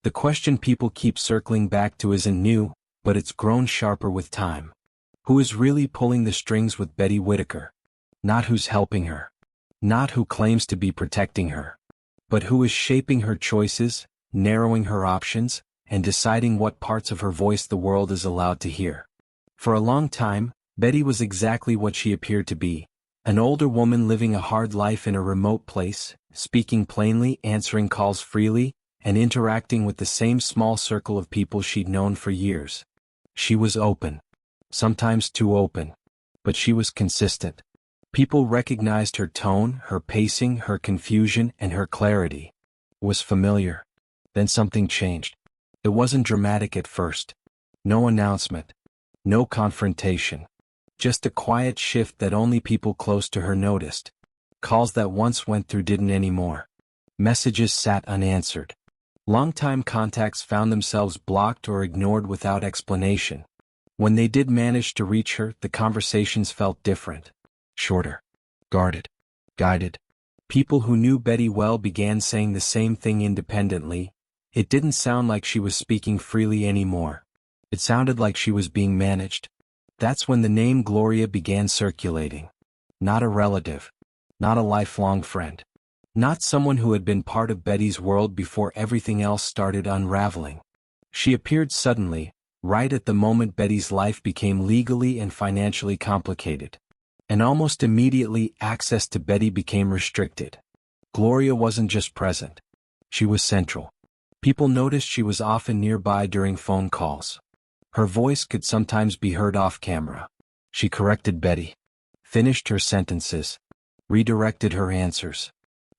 The question people keep circling back to isn't new, but it's grown sharper with time. Who is really pulling the strings with Betty Whittaker? Not who's helping her. Not who claims to be protecting her. But who is shaping her choices, narrowing her options, and deciding what parts of her voice the world is allowed to hear. For a long time, Betty was exactly what she appeared to be, an older woman living a hard life in a remote place, speaking plainly, answering calls freely, and interacting with the same small circle of people she'd known for years. She was open. Sometimes too open. But she was consistent. People recognized her tone, her pacing, her confusion, and her clarity. It was familiar. Then something changed. It wasn't dramatic at first. No announcement. No confrontation. Just a quiet shift that only people close to her noticed. Calls that once went through didn't anymore. Messages sat unanswered. Longtime contacts found themselves blocked or ignored without explanation. When they did manage to reach her, the conversations felt different. Shorter. Guarded. Guided. People who knew Betty well began saying the same thing independently. It didn't sound like she was speaking freely anymore. It sounded like she was being managed. That's when the name Gloria began circulating. Not a relative. Not a lifelong friend. Not someone who had been part of Betty's world before everything else started unraveling. She appeared suddenly, right at the moment Betty's life became legally and financially complicated. And almost immediately, access to Betty became restricted. Gloria wasn't just present. She was central. People noticed she was often nearby during phone calls. Her voice could sometimes be heard off camera. She corrected Betty. Finished her sentences. Redirected her answers.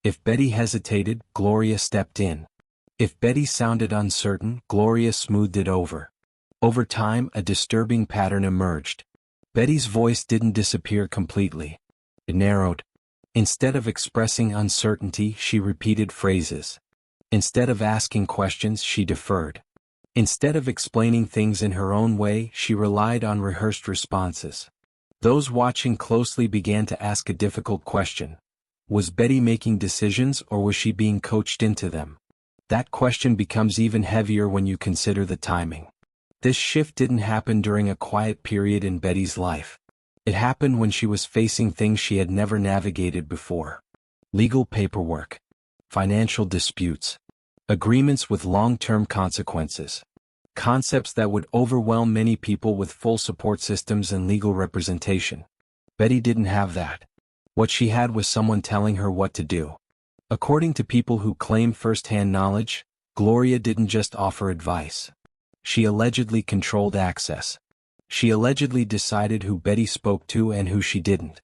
If Betty hesitated, Gloria stepped in. If Betty sounded uncertain, Gloria smoothed it over. Over time, a disturbing pattern emerged. Betty's voice didn't disappear completely. It narrowed. Instead of expressing uncertainty, she repeated phrases. Instead of asking questions, she deferred. Instead of explaining things in her own way, she relied on rehearsed responses. Those watching closely began to ask a difficult question. Was Betty making decisions or was she being coached into them? That question becomes even heavier when you consider the timing. This shift didn't happen during a quiet period in Betty's life. It happened when she was facing things she had never navigated before. Legal paperwork. Financial disputes. Agreements with long-term consequences. Concepts that would overwhelm many people with full support systems and legal representation. Betty didn't have that. What she had was someone telling her what to do. According to people who claim first-hand knowledge, Gloria didn't just offer advice. She allegedly controlled access. She allegedly decided who Betty spoke to and who she didn't.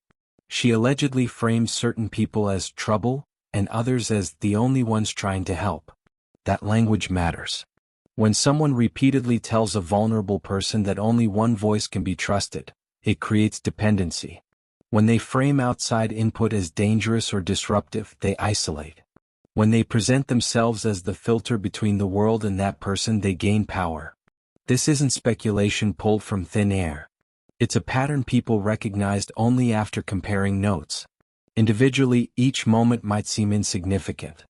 She allegedly framed certain people as trouble, and others as the only ones trying to help. That language matters. When someone repeatedly tells a vulnerable person that only one voice can be trusted, it creates dependency. When they frame outside input as dangerous or disruptive, they isolate. When they present themselves as the filter between the world and that person, they gain power. This isn't speculation pulled from thin air. It's a pattern people recognized only after comparing notes. Individually, each moment might seem insignificant.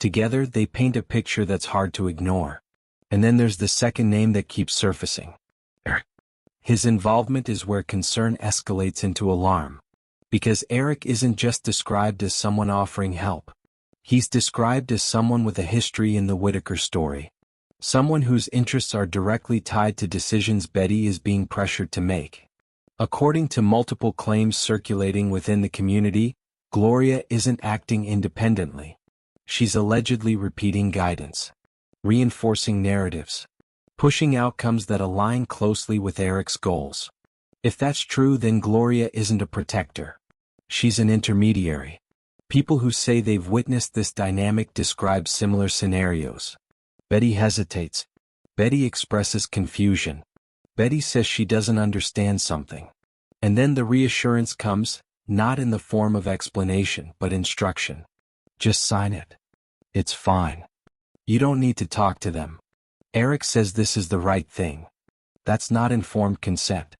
Together, they paint a picture that's hard to ignore. And then there's the second name that keeps surfacing. Eric. His involvement is where concern escalates into alarm. Because Eric isn't just described as someone offering help. He's described as someone with a history in the Whittaker story. Someone whose interests are directly tied to decisions Betty is being pressured to make. According to multiple claims circulating within the community, Gloria isn't acting independently. She's allegedly repeating guidance. Reinforcing narratives. Pushing outcomes that align closely with Eric's goals. If that's true, then Gloria isn't a protector. She's an intermediary. People who say they've witnessed this dynamic describe similar scenarios. Betty hesitates. Betty expresses confusion. Betty says she doesn't understand something. And then the reassurance comes, not in the form of explanation but instruction. Just sign it. It's fine. You don't need to talk to them. Eric says this is the right thing. That's not informed consent.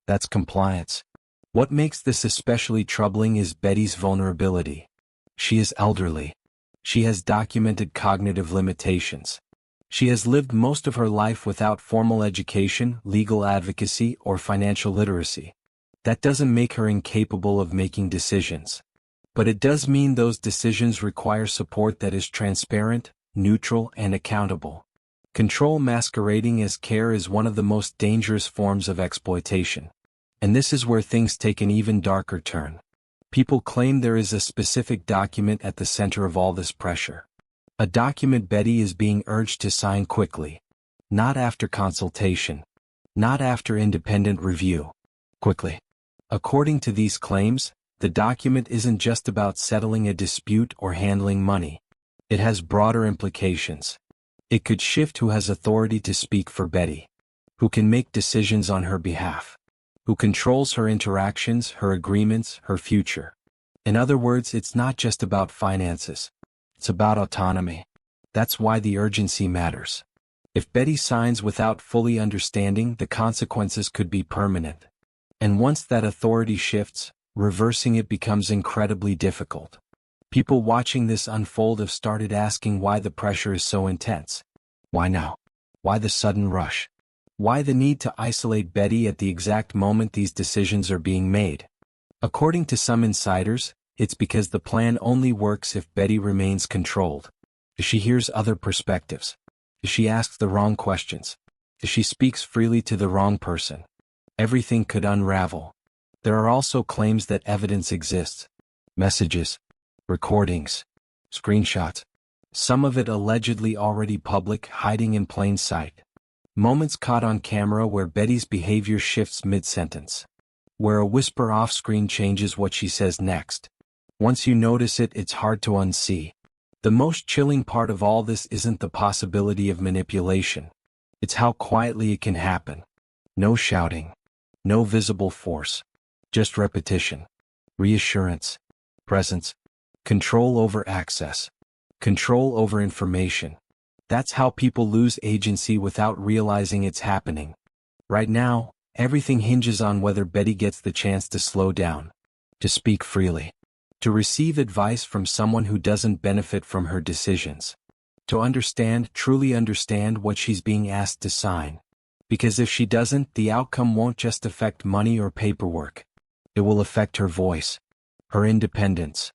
That's compliance. What makes this especially troubling is Betty's vulnerability. She is elderly. She has documented cognitive limitations. She has lived most of her life without formal education, legal advocacy, or financial literacy. That doesn't make her incapable of making decisions. But it does mean those decisions require support that is transparent, neutral, and accountable. Control masquerading as care is one of the most dangerous forms of exploitation. And this is where things take an even darker turn. People claim there is a specific document at the center of all this pressure. A document Betty is being urged to sign quickly. Not after consultation. Not after independent review. Quickly. According to these claims, the document isn't just about settling a dispute or handling money. It has broader implications. It could shift who has authority to speak for Betty. Who can make decisions on her behalf. Who controls her interactions, her agreements, her future. In other words, it's not just about finances. It's about autonomy. That's why the urgency matters. If Betty signs without fully understanding, the consequences could be permanent. And once that authority shifts, reversing it becomes incredibly difficult. People watching this unfold have started asking why the pressure is so intense. Why now? Why the sudden rush? Why the need to isolate Betty at the exact moment these decisions are being made? According to some insiders, it's because the plan only works if Betty remains controlled. If she hears other perspectives. If she asks the wrong questions. If she speaks freely to the wrong person. Everything could unravel. There are also claims that evidence exists. Messages. Recordings. Screenshots. Some of it allegedly already public, hiding in plain sight. Moments caught on camera where Betty's behavior shifts mid-sentence. Where a whisper off-screen changes what she says next. Once you notice it, it's hard to unsee. The most chilling part of all this isn't the possibility of manipulation. It's how quietly it can happen. No shouting. No visible force. Just repetition. Reassurance. Presence. Control over access. Control over information. That's how people lose agency without realizing it's happening. Right now, everything hinges on whether Betty gets the chance to slow down. To speak freely. To receive advice from someone who doesn't benefit from her decisions. To understand, truly understand what she's being asked to sign. Because if she doesn't, the outcome won't just affect money or paperwork. It will affect her voice. Her independence.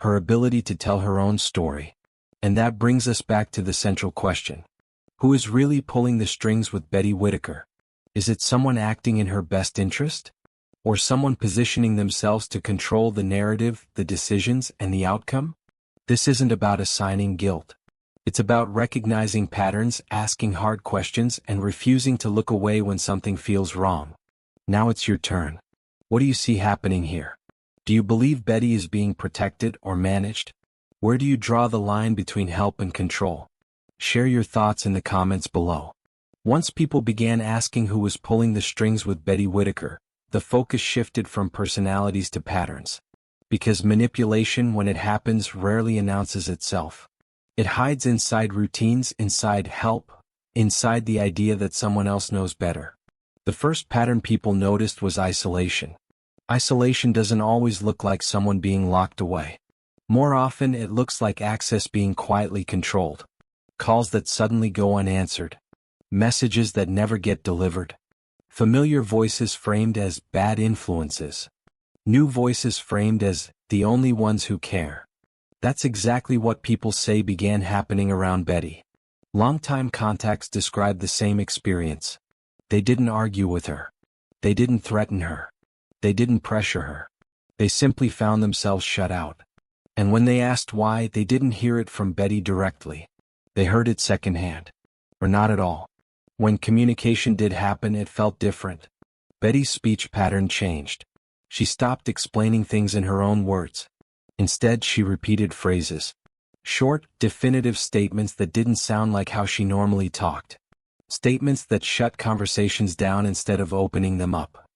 Her ability to tell her own story. And that brings us back to the central question. Who is really pulling the strings with Betty Whittaker? Is it someone acting in her best interest? Or someone positioning themselves to control the narrative, the decisions, and the outcome? This isn't about assigning guilt. It's about recognizing patterns, asking hard questions, and refusing to look away when something feels wrong. Now it's your turn. What do you see happening here? Do you believe Betty is being protected or managed? Where do you draw the line between help and control? Share your thoughts in the comments below. Once people began asking who was pulling the strings with Betty Whittaker, the focus shifted from personalities to patterns. Because manipulation, when it happens, rarely announces itself. It hides inside routines, inside help, inside the idea that someone else knows better. The first pattern people noticed was isolation. Isolation doesn't always look like someone being locked away. More often it looks like access being quietly controlled. Calls that suddenly go unanswered. Messages that never get delivered. Familiar voices framed as bad influences. New voices framed as the only ones who care. That's exactly what people say began happening around Betty. Longtime contacts describe the same experience. They didn't argue with her. They didn't threaten her. They didn't pressure her. They simply found themselves shut out. And when they asked why, they didn't hear it from Betty directly. They heard it secondhand. Or not at all. When communication did happen, it felt different. Betty's speech pattern changed. She stopped explaining things in her own words. Instead, she repeated phrases. Short, definitive statements that didn't sound like how she normally talked. Statements that shut conversations down instead of opening them up.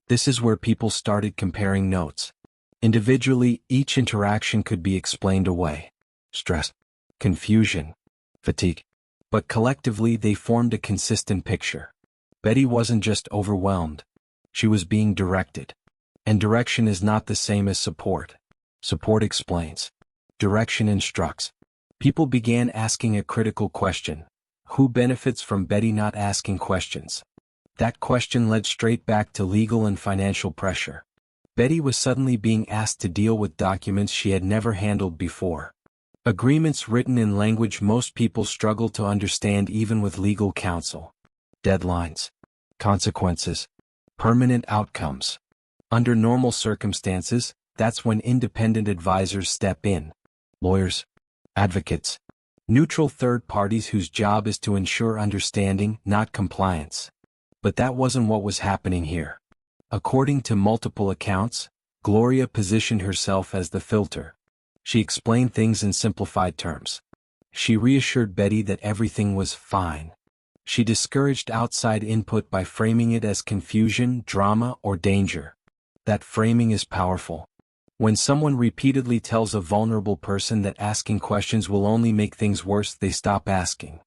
This is where people started comparing notes. Individually, each interaction could be explained away. Stress, confusion, fatigue. But collectively, they formed a consistent picture. Betty wasn't just overwhelmed. She was being directed. And direction is not the same as support. Support explains. Direction instructs. People began asking a critical question. Who benefits from Betty not asking questions? That question led straight back to legal and financial pressure. Betty was suddenly being asked to deal with documents she had never handled before. Agreements written in language most people struggle to understand even with legal counsel. Deadlines. Consequences. Permanent outcomes. Under normal circumstances, that's when independent advisors step in. Lawyers. Advocates. Neutral third parties whose job is to ensure understanding, not compliance. But that wasn't what was happening here. According to multiple accounts, Gloria positioned herself as the filter. She explained things in simplified terms. She reassured Betty that everything was fine. She discouraged outside input by framing it as confusion, drama, or danger. That framing is powerful. When someone repeatedly tells a vulnerable person that asking questions will only make things worse, they stop asking.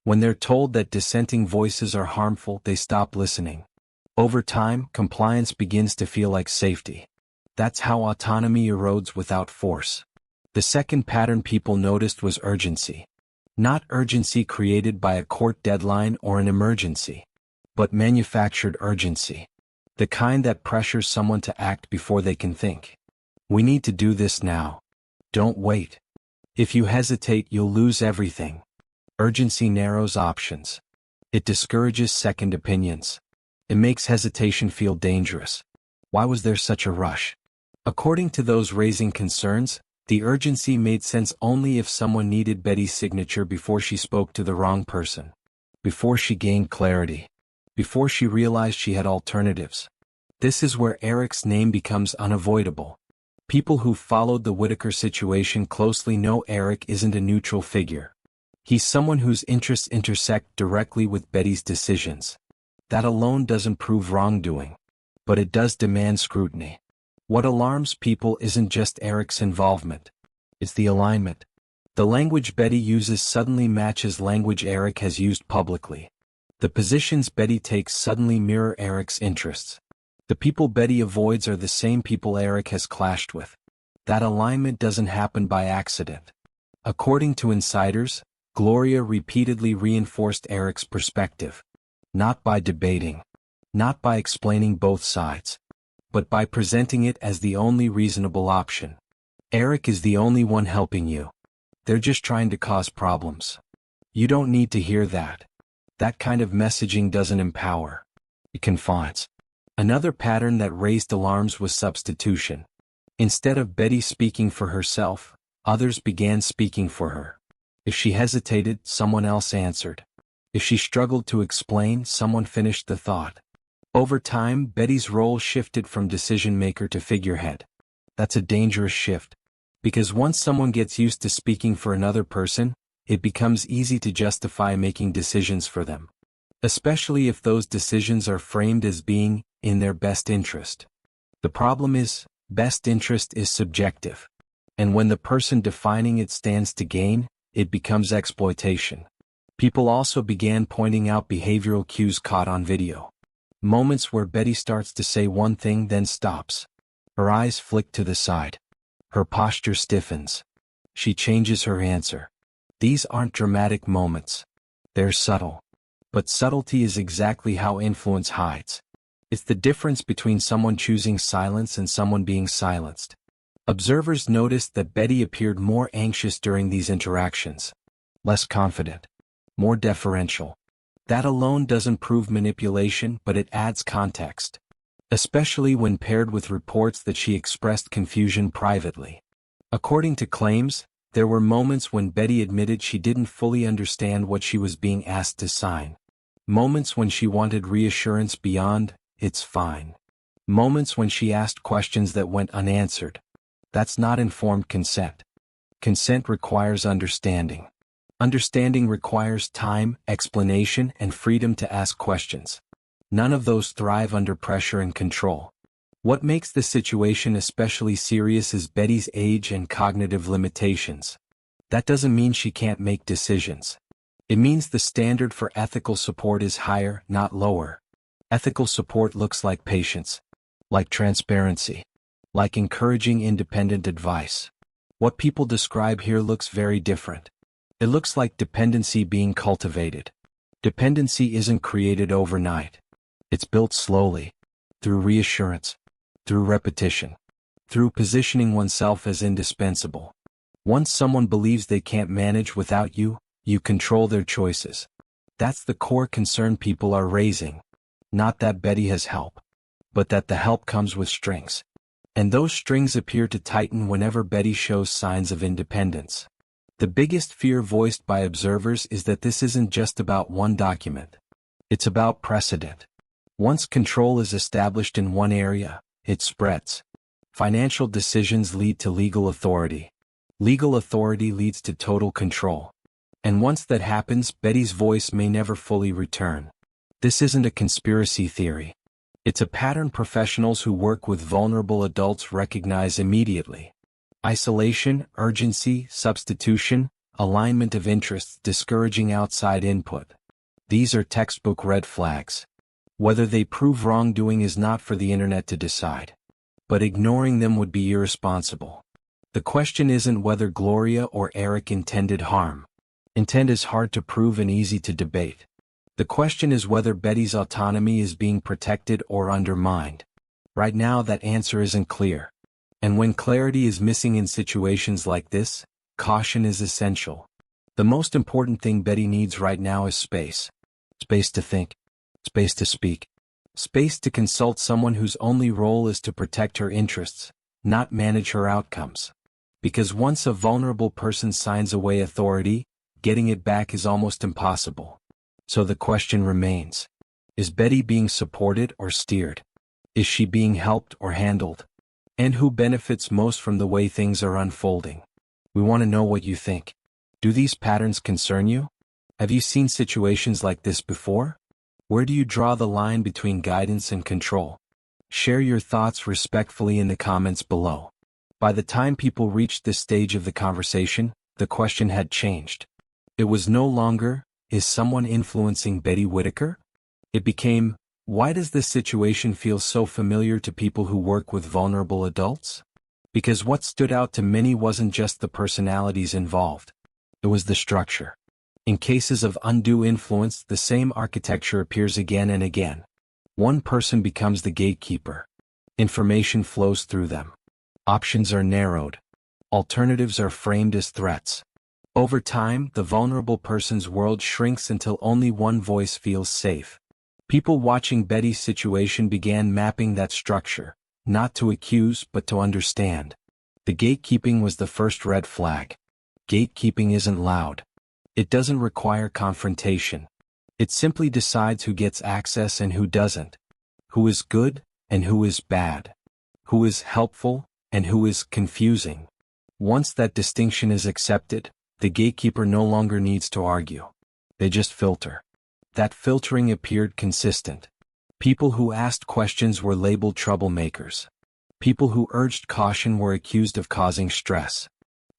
When they're told that dissenting voices are harmful, they stop listening. Over time, compliance begins to feel like safety. That's how autonomy erodes without force. The second pattern people noticed was urgency. Not urgency created by a court deadline or an emergency, but manufactured urgency. The kind that pressures someone to act before they can think. We need to do this now. Don't wait. If you hesitate, you'll lose everything. Urgency narrows options. It discourages second opinions. It makes hesitation feel dangerous. Why was there such a rush? According to those raising concerns, the urgency made sense only if someone needed Betty's signature before she spoke to the wrong person. Before she gained clarity. Before she realized she had alternatives. This is where Eric's name becomes unavoidable. People who followed the Whitaker situation closely know Eric isn't a neutral figure. He's someone whose interests intersect directly with Betty's decisions. That alone doesn't prove wrongdoing. But it does demand scrutiny. What alarms people isn't just Eric's involvement. It's the alignment. The language Betty uses suddenly matches language Eric has used publicly. The positions Betty takes suddenly mirror Eric's interests. The people Betty avoids are the same people Eric has clashed with. That alignment doesn't happen by accident. According to insiders, Gloria repeatedly reinforced Eric's perspective. Not by debating. Not by explaining both sides. But by presenting it as the only reasonable option. Eric is the only one helping you. They're just trying to cause problems. You don't need to hear that. That kind of messaging doesn't empower. It confines. Another pattern that raised alarms was substitution. Instead of Betty speaking for herself, others began speaking for her. If she hesitated, someone else answered. If she struggled to explain, someone finished the thought. Over time, Betty's role shifted from decision-maker to figurehead. That's a dangerous shift. Because once someone gets used to speaking for another person, it becomes easy to justify making decisions for them. Especially if those decisions are framed as being in their best interest. The problem is, best interest is subjective. And when the person defining it stands to gain, it becomes exploitation. People also began pointing out behavioral cues caught on video. Moments where Betty starts to say one thing then stops. Her eyes flick to the side. Her posture stiffens. She changes her answer. These aren't dramatic moments. They're subtle. But subtlety is exactly how influence hides. It's the difference between someone choosing silence and someone being silenced. Observers noticed that Betty appeared more anxious during these interactions. Less confident. More deferential. That alone doesn't prove manipulation, but it adds context. Especially when paired with reports that she expressed confusion privately. According to claims, there were moments when Betty admitted she didn't fully understand what she was being asked to sign. Moments when she wanted reassurance beyond, "It's fine." Moments when she asked questions that went unanswered. That's not informed consent. Consent requires understanding. Understanding requires time, explanation, and freedom to ask questions. None of those thrive under pressure and control. What makes the situation especially serious is Betty's age and cognitive limitations. That doesn't mean she can't make decisions. It means the standard for ethical support is higher, not lower. Ethical support looks like patience, like transparency, like encouraging independent advice. What people describe here looks very different. It looks like dependency being cultivated. Dependency isn't created overnight. It's built slowly, through reassurance, through repetition, through positioning oneself as indispensable. Once someone believes they can't manage without you, you control their choices. That's the core concern people are raising. Not that Betty has help, but that the help comes with strings. And those strings appear to tighten whenever Betty shows signs of independence. The biggest fear voiced by observers is that this isn't just about one document. It's about precedent. Once control is established in one area, it spreads. Financial decisions lead to legal authority. Legal authority leads to total control. And once that happens, Betty's voice may never fully return. This isn't a conspiracy theory. It's a pattern professionals who work with vulnerable adults recognize immediately. Isolation, urgency, substitution, alignment of interests discouraging outside input. These are textbook red flags. Whether they prove wrongdoing is not for the internet to decide. But ignoring them would be irresponsible. The question isn't whether Gloria or Eric intended harm. Intent is hard to prove and easy to debate. The question is whether Betty's autonomy is being protected or undermined. Right now that answer isn't clear. And when clarity is missing in situations like this, caution is essential. The most important thing Betty needs right now is space. Space to think. Space to speak. Space to consult someone whose only role is to protect her interests, not manage her outcomes. Because once a vulnerable person signs away authority, getting it back is almost impossible. So the question remains. Is Betty being supported or steered? Is she being helped or handled? And who benefits most from the way things are unfolding? We want to know what you think. Do these patterns concern you? Have you seen situations like this before? Where do you draw the line between guidance and control? Share your thoughts respectfully in the comments below. By the time people reached this stage of the conversation, the question had changed. It was no longer, is someone influencing Betty Whittaker? It became, why does this situation feel so familiar to people who work with vulnerable adults? Because what stood out to many wasn't just the personalities involved. It was the structure. In cases of undue influence, the same architecture appears again and again. One person becomes the gatekeeper. Information flows through them. Options are narrowed. Alternatives are framed as threats. Over time, the vulnerable person's world shrinks until only one voice feels safe. People watching Betty's situation began mapping that structure, not to accuse but to understand. The gatekeeping was the first red flag. Gatekeeping isn't loud. It doesn't require confrontation. It simply decides who gets access and who doesn't. Who is good and who is bad. Who is helpful and who is confusing. Once that distinction is accepted, the gatekeeper no longer needs to argue. They just filter. That filtering appeared consistent. People who asked questions were labeled troublemakers. People who urged caution were accused of causing stress.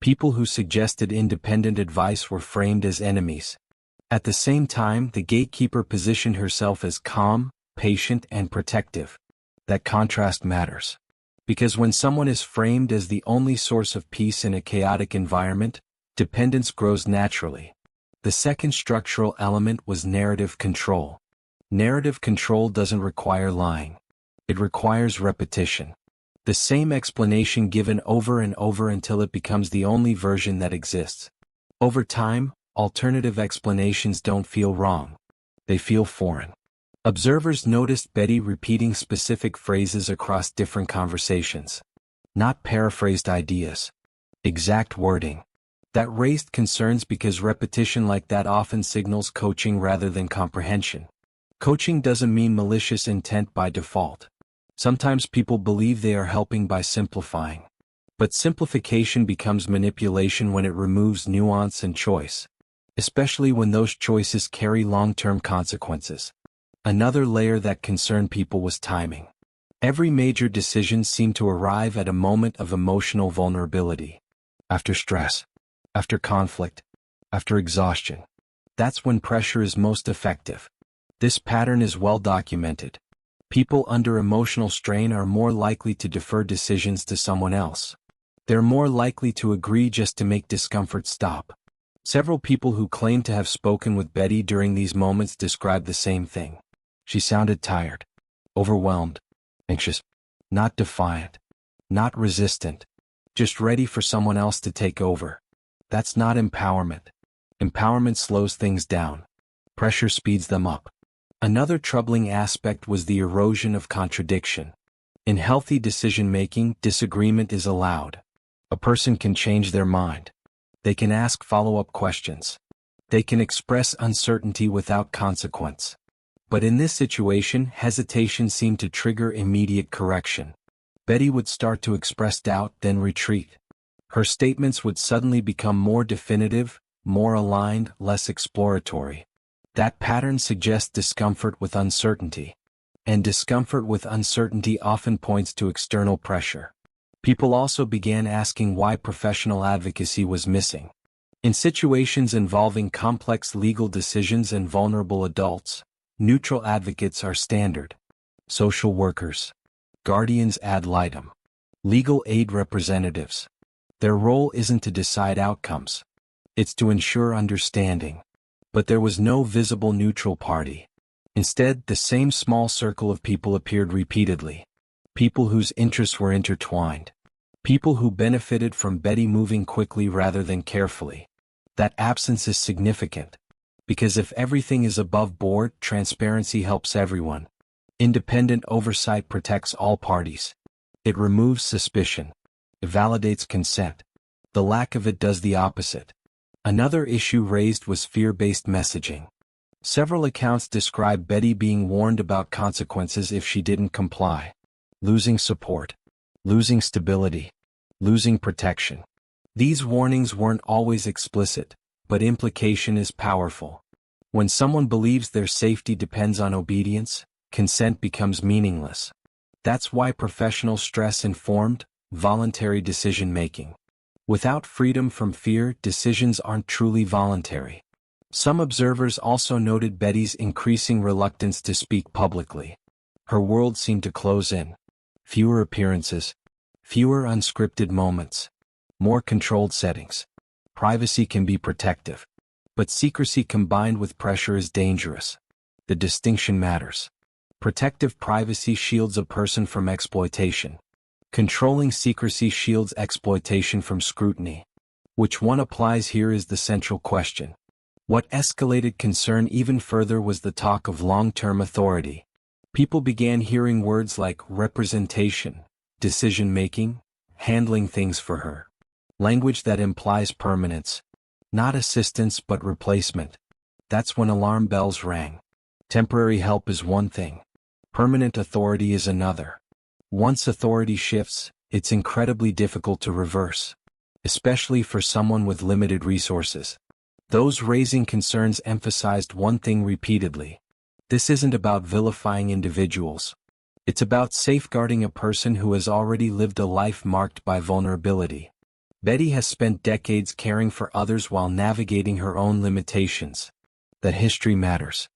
People who suggested independent advice were framed as enemies. At the same time, the gatekeeper positioned herself as calm, patient, and protective. That contrast matters. Because when someone is framed as the only source of peace in a chaotic environment, dependence grows naturally. The second structural element was narrative control. Narrative control doesn't require lying. It requires repetition. The same explanation given over and over until it becomes the only version that exists. Over time, alternative explanations don't feel wrong. They feel foreign. Observers noticed Betty repeating specific phrases across different conversations. Not paraphrased ideas. Exact wording. That raised concerns because repetition like that often signals coaching rather than comprehension. Coaching doesn't mean malicious intent by default. Sometimes people believe they are helping by simplifying. But simplification becomes manipulation when it removes nuance and choice. Especially when those choices carry long-term consequences. Another layer that concerned people was timing. Every major decision seemed to arrive at a moment of emotional vulnerability. After stress. After conflict. After exhaustion. That's when pressure is most effective. This pattern is well documented. People under emotional strain are more likely to defer decisions to someone else. They're more likely to agree just to make discomfort stop. Several people who claimed to have spoken with Betty during these moments described the same thing. She sounded tired, overwhelmed, anxious, not defiant, not resistant, just ready for someone else to take over. That's not empowerment. Empowerment slows things down. Pressure speeds them up. Another troubling aspect was the erosion of contradiction. In healthy decision-making, disagreement is allowed. A person can change their mind. They can ask follow-up questions. They can express uncertainty without consequence. But in this situation, hesitation seemed to trigger immediate correction. Betty would start to express doubt, then retreat. Her statements would suddenly become more definitive, more aligned, less exploratory. That pattern suggests discomfort with uncertainty. And discomfort with uncertainty often points to external pressure. People also began asking why professional advocacy was missing. In situations involving complex legal decisions and vulnerable adults, neutral advocates are standard. Social workers, guardians ad litem, legal aid representatives. Their role isn't to decide outcomes. It's to ensure understanding. But there was no visible neutral party. Instead, the same small circle of people appeared repeatedly. People whose interests were intertwined. People who benefited from Betty moving quickly rather than carefully. That absence is significant. Because if everything is above board, transparency helps everyone. Independent oversight protects all parties. It removes suspicion. It validates consent. The lack of it does the opposite. Another issue raised was fear-based messaging. Several accounts describe Betty being warned about consequences if she didn't comply. Losing support. Losing stability. Losing protection. These warnings weren't always explicit, but implication is powerful. When someone believes their safety depends on obedience, consent becomes meaningless. That's why professionals stress informed, voluntary decision-making. Without freedom from fear, decisions aren't truly voluntary. Some observers also noted Betty's increasing reluctance to speak publicly. Her world seemed to close in. Fewer appearances. Fewer unscripted moments. More controlled settings. Privacy can be protective. But secrecy combined with pressure is dangerous. The distinction matters. Protective privacy shields a person from exploitation. Controlling secrecy shields exploitation from scrutiny. Which one applies here is the central question. What escalated concern even further was the talk of long-term authority. People began hearing words like representation, decision-making, handling things for her. Language that implies permanence. Not assistance but replacement. That's when alarm bells rang. Temporary help is one thing. Permanent authority is another. Once authority shifts, it's incredibly difficult to reverse. Especially for someone with limited resources. Those raising concerns emphasized one thing repeatedly. This isn't about vilifying individuals. It's about safeguarding a person who has already lived a life marked by vulnerability. Betty has spent decades caring for others while navigating her own limitations. That history matters.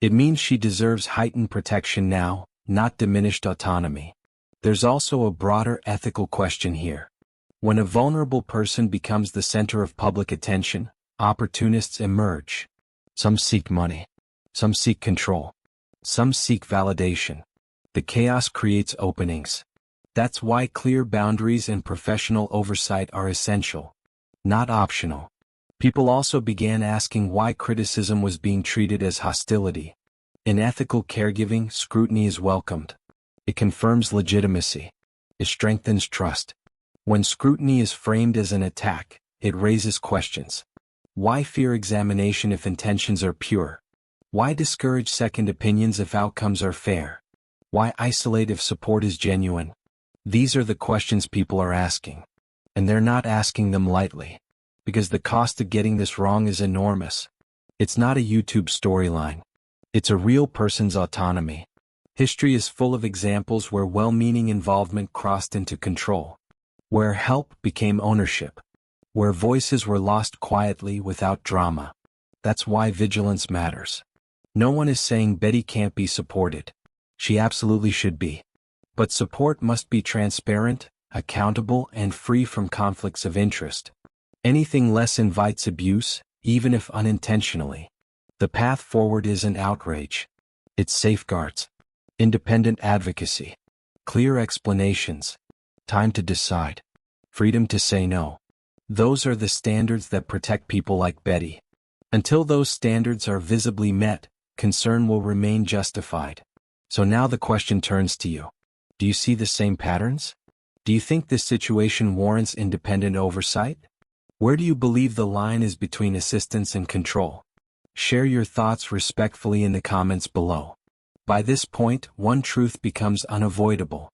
It means she deserves heightened protection now, not diminished autonomy. There's also a broader ethical question here. When a vulnerable person becomes the center of public attention, opportunists emerge. Some seek money. Some seek control. Some seek validation. The chaos creates openings. That's why clear boundaries and professional oversight are essential. Not optional. People also began asking why criticism was being treated as hostility. In ethical caregiving, scrutiny is welcomed. It confirms legitimacy. It strengthens trust. When scrutiny is framed as an attack, it raises questions. Why fear examination if intentions are pure? Why discourage second opinions if outcomes are fair? Why isolate if support is genuine? These are the questions people are asking. And they're not asking them lightly. Because the cost of getting this wrong is enormous. It's not a YouTube storyline. It's a real person's autonomy. History is full of examples where well-meaning involvement crossed into control. Where help became ownership. Where voices were lost quietly without drama. That's why vigilance matters. No one is saying Betty can't be supported. She absolutely should be. But support must be transparent, accountable, and free from conflicts of interest. Anything less invites abuse, even if unintentionally. The path forward isn't outrage. It's safeguards, independent advocacy, clear explanations, time to decide, freedom to say no. Those are the standards that protect people like Betty. Until those standards are visibly met, concern will remain justified. So now the question turns to you. Do you see the same patterns? Do you think this situation warrants independent oversight? Where do you believe the line is between assistance and control? Share your thoughts respectfully in the comments below. By this point, one truth becomes unavoidable.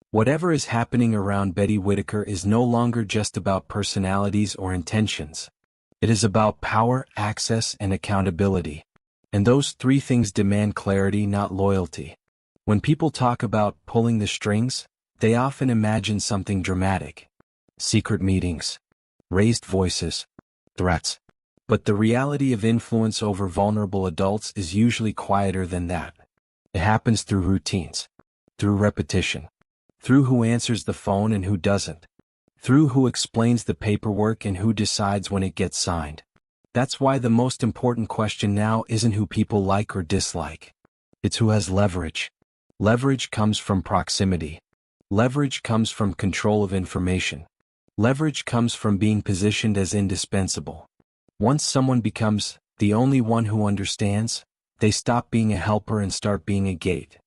Whatever is happening around Betty Whittaker is no longer just about personalities or intentions. It is about power, access, and accountability. And those three things demand clarity, not loyalty. When people talk about pulling the strings, they often imagine something dramatic. Secret meetings, raised voices, threats. But the reality of influence over vulnerable adults is usually quieter than that. It happens through routines, through repetition, through who answers the phone and who doesn't, through who explains the paperwork and who decides when it gets signed. That's why the most important question now isn't who people like or dislike. It's who has leverage. Leverage comes from proximity. Leverage comes from control of information. Leverage comes from being positioned as indispensable. Once someone becomes the only one who understands, they stop being a helper and start being a gate.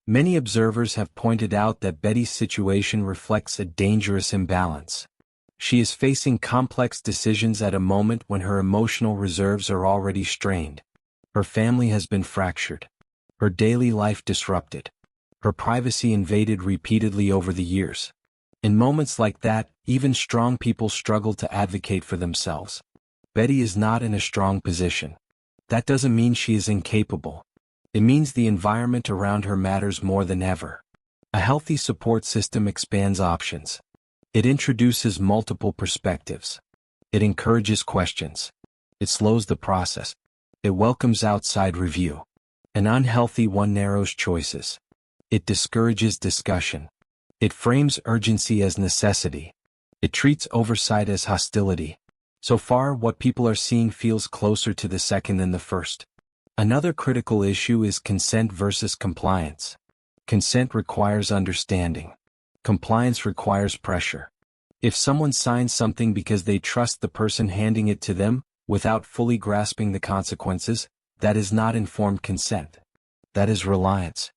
Many observers have pointed out that Betty's situation reflects a dangerous imbalance. She is facing complex decisions at a moment when her emotional reserves are already strained. Her family has been fractured. Her daily life disrupted. Her privacy invaded repeatedly over the years. In moments like that, even strong people struggle to advocate for themselves. Betty is not in a strong position. That doesn't mean she is incapable. It means the environment around her matters more than ever. A healthy support system expands options. It introduces multiple perspectives. It encourages questions. It slows the process. It welcomes outside review. An unhealthy one narrows choices. It discourages discussion. It frames urgency as necessity. It treats oversight as hostility. So far, what people are seeing feels closer to the second than the first. Another critical issue is consent versus compliance. Consent requires understanding. Compliance requires pressure. If someone signs something because they trust the person handing it to them, without fully grasping the consequences, that is not informed consent. That is reliance.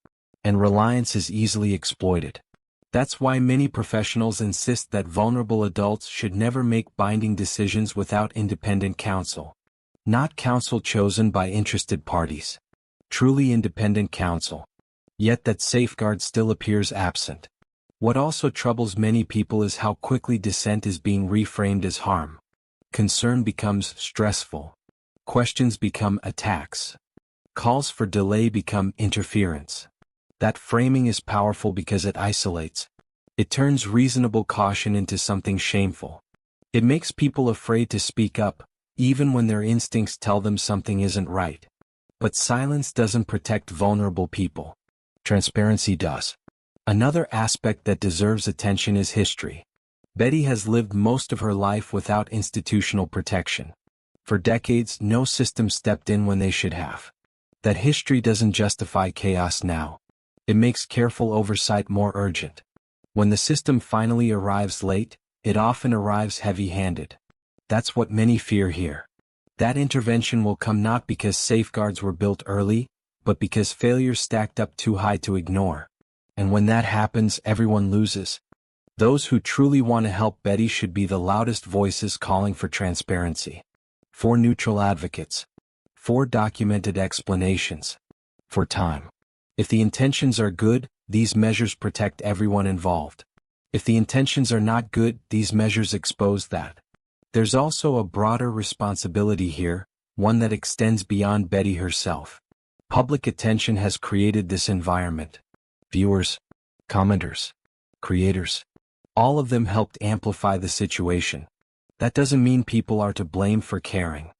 And reliance is easily exploited. That's why many professionals insist that vulnerable adults should never make binding decisions without independent counsel. Not counsel chosen by interested parties. Truly independent counsel. Yet that safeguard still appears absent. What also troubles many people is how quickly dissent is being reframed as harm. Concern becomes stressful. Questions become attacks. Calls for delay become interference. That framing is powerful because it isolates. It turns reasonable caution into something shameful. It makes people afraid to speak up, even when their instincts tell them something isn't right. But silence doesn't protect vulnerable people. Transparency does. Another aspect that deserves attention is history. Betty has lived most of her life without institutional protection. For decades, no system stepped in when they should have. That history doesn't justify chaos now. It makes careful oversight more urgent. When the system finally arrives late, it often arrives heavy-handed. That's what many fear here. That intervention will come not because safeguards were built early, but because failure stacked up too high to ignore. And when that happens, everyone loses. Those who truly want to help Betty should be the loudest voices calling for transparency. For neutral advocates. For documented explanations. For time. If the intentions are good, these measures protect everyone involved. If the intentions are not good, these measures expose that. There's also a broader responsibility here, one that extends beyond Betty herself. Public attention has created this environment. Viewers, commenters, creators, all of them helped amplify the situation. That doesn't mean people are to blame for caring.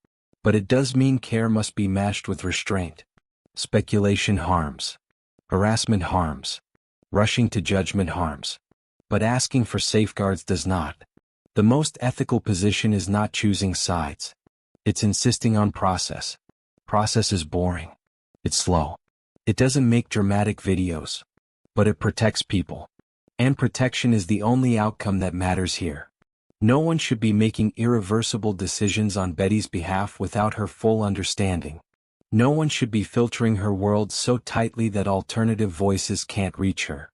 But it does mean care must be matched with restraint. Speculation harms. Harassment harms. Rushing to judgment harms. But asking for safeguards does not. The most ethical position is not choosing sides. It's insisting on process. Process is boring. It's slow. It doesn't make dramatic videos. But it protects people. And protection is the only outcome that matters here. No one should be making irreversible decisions on Betty's behalf without her full understanding. No one should be filtering her world so tightly that alternative voices can't reach her.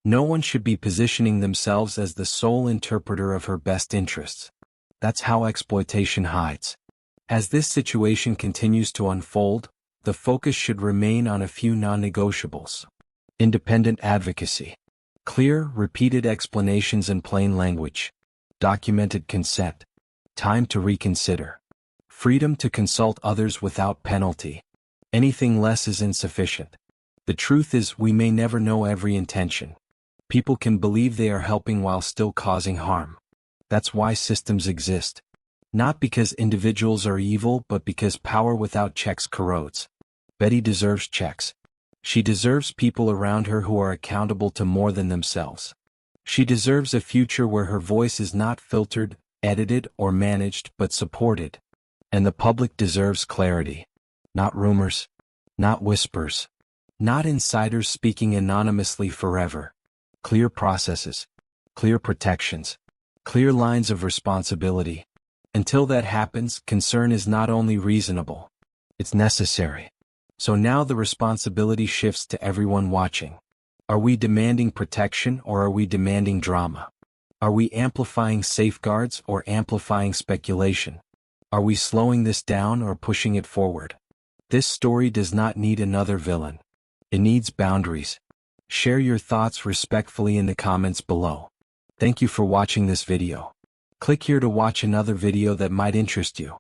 No one should be positioning themselves as the sole interpreter of her best interests. That's how exploitation hides. As this situation continues to unfold, the focus should remain on a few non-negotiables. Independent advocacy. Clear, repeated explanations in plain language. Documented consent. Time to reconsider. Freedom to consult others without penalty. Anything less is insufficient. The truth is, we may never know every intention. People can believe they are helping while still causing harm. That's why systems exist. Not because individuals are evil, but because power without checks corrodes. Betty deserves checks. She deserves people around her who are accountable to more than themselves. She deserves a future where her voice is not filtered, edited, or managed, but supported. And the public deserves clarity. Not rumors. Not whispers. Not insiders speaking anonymously forever. Clear processes. Clear protections. Clear lines of responsibility. Until that happens, concern is not only reasonable. It's necessary. So now the responsibility shifts to everyone watching. Are we demanding protection or are we demanding drama? Are we amplifying safeguards or amplifying speculation? Are we slowing this down or pushing it forward? This story does not need another villain. It needs boundaries. Share your thoughts respectfully in the comments below. Thank you for watching this video. Click here to watch another video that might interest you.